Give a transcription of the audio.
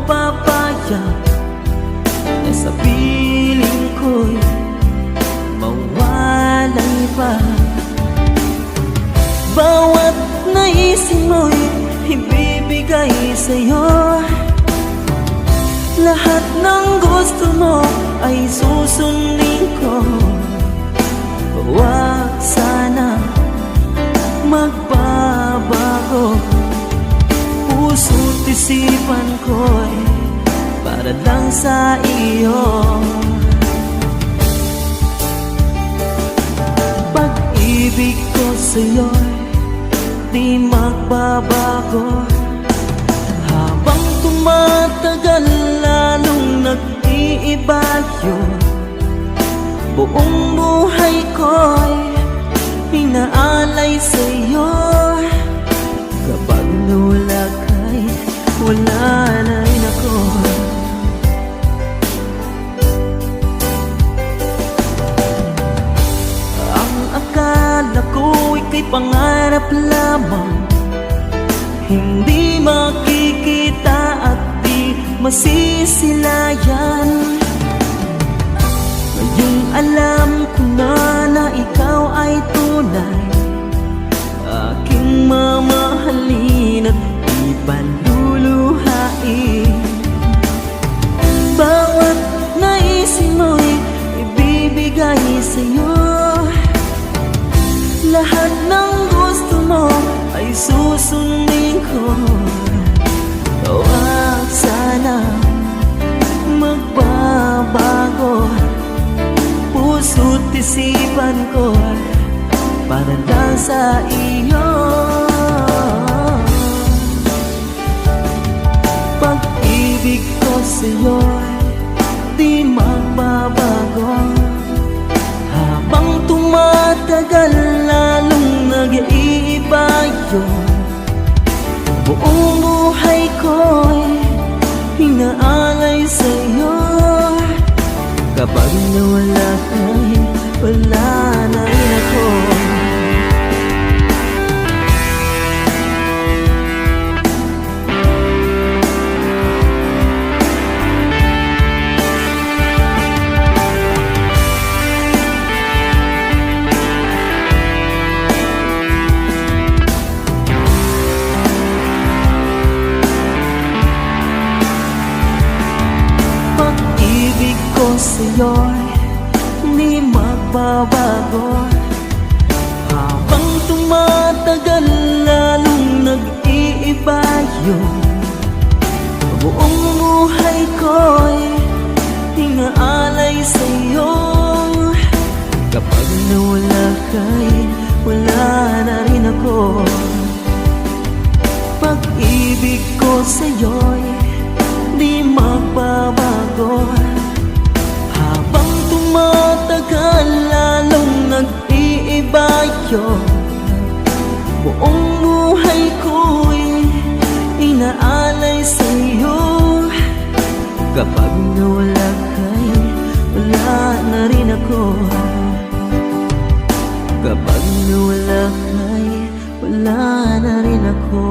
papayag na sa piling ko'y mawalay pa. Bawat naisin mo'y ibibigay sa'yo. Lahat ng gusto mo ay susundin ko. Huwag sana magbabago. Puso't isipan ko'y para lang sa iyo. Pag-ibig ko sa'yo'y di magbabago. Habang tumatagal lalong nag-iiba yun. Buong buhay ko'y inaalay sa'yo. Kapag nawala ka'y wala na rin ako. Ang akala ko'y kay pangarap lamang, hindi makikita at di masisilayan. Ngayong alam ko na na ikaw ay tunay, aking mamahalin at ipaluluhain. Bawat naisin mo'y ibibigay sa'yo. Lahat ng gusto mo ay susundin ko. Huwag sana magbabago. Puso't isipan ko para lang sa iyo. Pag-ibig ko sa'yo di magbabago. Habang tumatagal lalong nag-iiba yun. Buong buhay ko'y inaalay sa'yo. Kapag nawala ka'y wala na rin ako. Pag-ibig ko sa'yo'y di magbabago. Habang tumatagal lalong nag-iiba yun. Buong buhay ko'y inaalay sa'yo. Kapag nawala ka'y wala na rin ako. Pag-ibig ko sa'yo'y di magbabago. Habang tumatagal lalong nag-iiba yun. Buong buhay ko'y inaalay sa'yo. Kapag nawala ka'y wala na rin ako. Kapag nawala ka'y wala na rin ako.